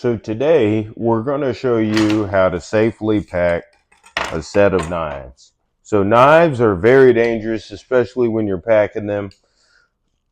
So today we're going to show you how to safely pack a set of knives. So knives are very dangerous, especially when you're packing them.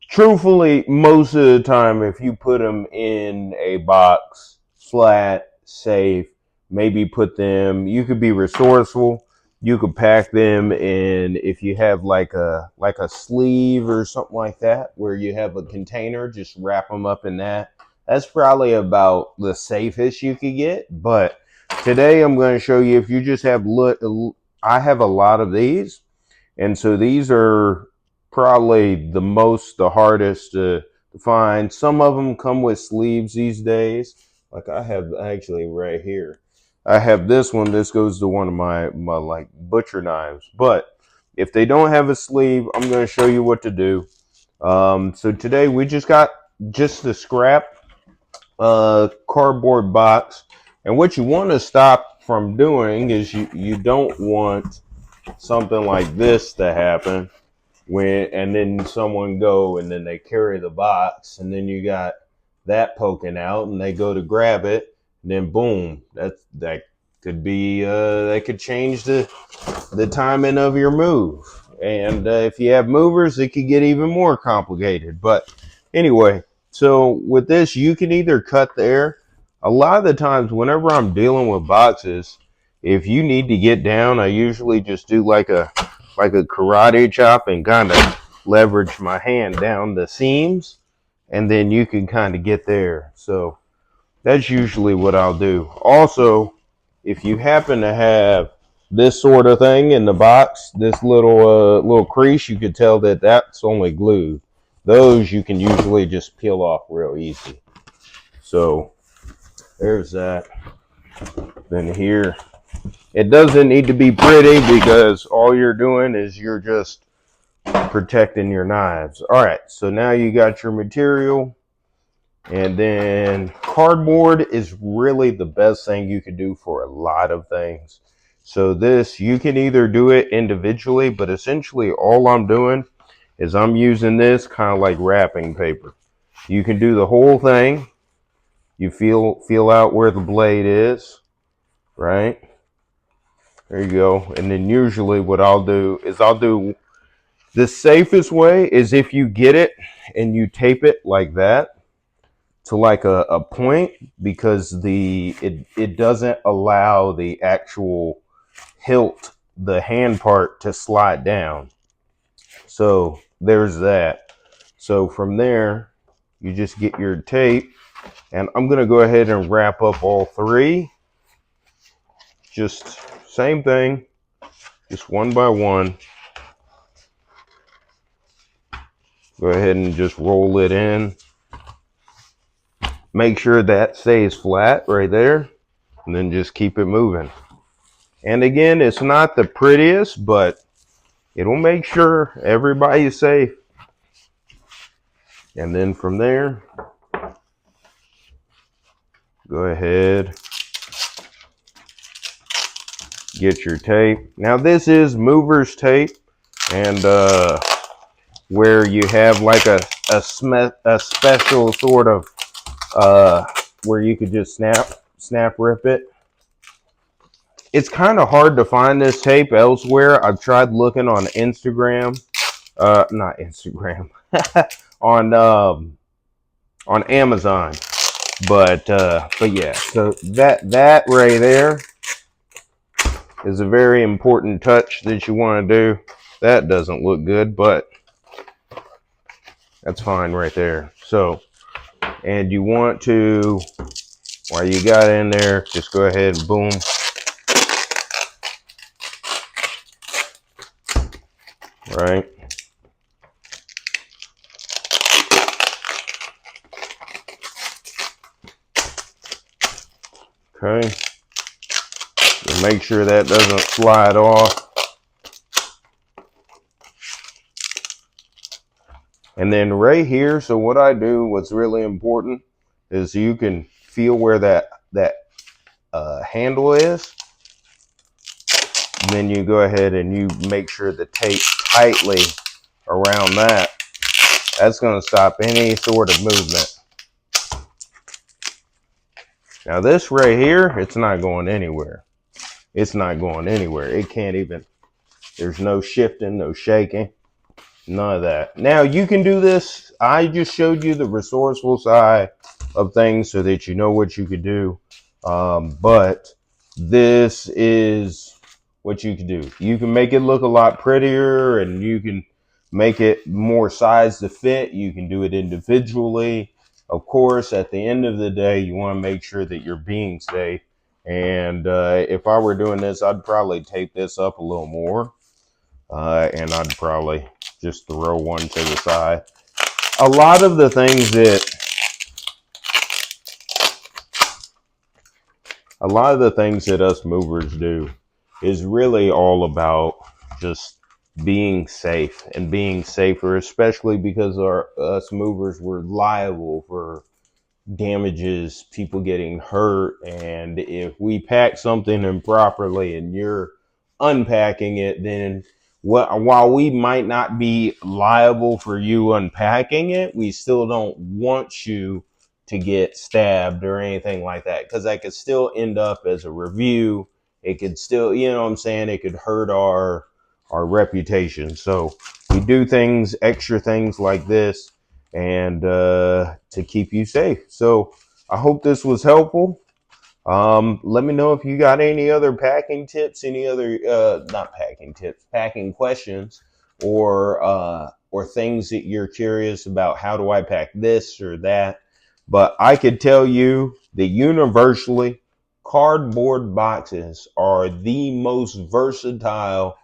Truthfully, most of the time, if you put them in a box, flat, safe, maybe put them, you could be resourceful. You could pack them in, if you have like a sleeve or something like that, where you have a container, just wrap them up in that. That's probably about the safest you could get. But today I'm going to show you if you just have I have a lot of these, and so these are probably the hardest to find. Some of them come with sleeves these days. Like I have actually right here. I have this one. This goes to one of my like butcher knives. But if they don't have a sleeve, I'm going to show you what to do. So today we just got just the scrap cardboard box. And what you want to stop from doing is you don't want something like this to happen and then someone go and then they carry the box and then you got that poking out and they go to grab it and then boom, that could be that could change the timing of your move. And if you have movers, it could get even more complicated. But anyway, so with this, you can either cut there. A lot of the times, whenever I'm dealing with boxes, if you need to get down, I usually just do like a karate chop and kind of leverage my hand down the seams, and then you can kind of get there. So that's usually what I'll do. Also, if you happen to have this sort of thing in the box, this little crease, you could tell that that's only glued. Those you can usually just peel off real easy. So there's that. Then here, it doesn't need to be pretty because all you're doing is you're just protecting your knives. All right, so now you got your material. And then cardboard is really the best thing you can do for a lot of things. So this, you can either do it individually, but essentially all I'm doing is I'm using this kind of like wrapping paper. You can do the whole thing. You feel out where the blade is, right? There you go. And then usually what I'll do is the safest way is if you get it and you tape it like that to like a point, because it doesn't allow the actual hilt, the hand part, to slide down. So there's that. So from there, you just get your tape, and I'm gonna go ahead and wrap up all three. Just same thing, just one by one. Go ahead and just roll it in. Make sure that stays flat right there, and then just keep it moving. And again, it's not the prettiest, but it'll make sure everybody's safe. And then from there, go ahead, get your tape. Now this is mover's tape, and where you have like a special sort of where you could just snap rip it. It's kind of hard to find this tape elsewhere. I've tried looking on Instagram, not Instagram, on Amazon, but yeah. So that right there is a very important touch that you want to do. That doesn't look good, but that's fine right there. So, and you want to, while you got in there, just go ahead and boom. Right. Okay. And make sure that doesn't slide off. And then right here, so what I do, what's really important is you can feel where that handle is. And then you go ahead and you make sure the tape tightly around that. That's going to stop any sort of movement. Now this right here, it's not going anywhere. It's not going anywhere. It can't even, there's no shifting, no shaking, none of that. Now you can do this. I just showed you the resourceful side of things so that you know what you could do. But this is what you can do. You can make it look a lot prettier, and you can make it more size to fit. You can do it individually. Of course, at the end of the day, you want to make sure that you're being safe. And if I were doing this, I'd probably tape this up a little more. And I'd probably just throw one to the side. A lot of the things that us movers do is really all about just being safe and being safer, especially because us movers were liable for damages, people getting hurt. And if we pack something improperly and you're unpacking it, then while we might not be liable for you unpacking it, we still don't want you to get stabbed or anything like that, because that could still end up as a review. It could still, you know what I'm saying, it could hurt our reputation. So we do extra things like this, and to keep you safe. So I hope this was helpful. Let me know if you got any other packing tips, any other not packing tips, packing questions, or things that you're curious about. How do I pack this or that? But I could tell you that universally, cardboard boxes are the most versatile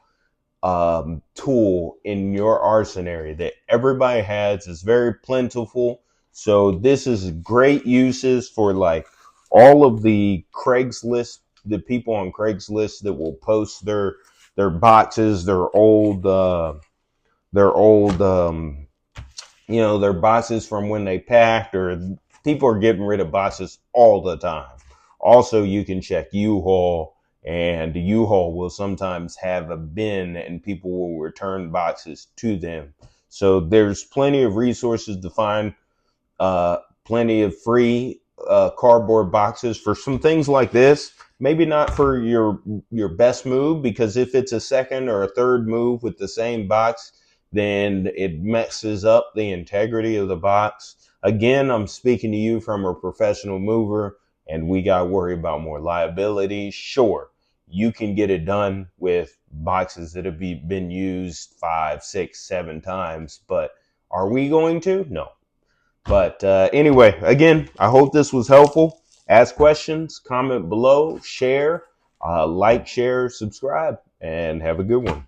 tool in your arsenal that everybody has. Is very plentiful. So this is great uses for like all of the Craigslist, the people on Craigslist that will post their boxes, their old their boxes from when they packed, or people are getting rid of boxes all the time. Also, you can check U-Haul, and U-Haul will sometimes have a bin and people will return boxes to them. So there's plenty of resources to find, plenty of free cardboard boxes for some things like this. Maybe not for your best move, because if it's a second or a third move with the same box, then it messes up the integrity of the box. Again, I'm speaking to you from a professional mover, and we got to worry about more liability. Sure, you can get it done with boxes that have been used 5, 6, 7 times, but are we going to? No. But anyway, again, I hope this was helpful. Ask questions, comment below, share, like, share, subscribe, and have a good one.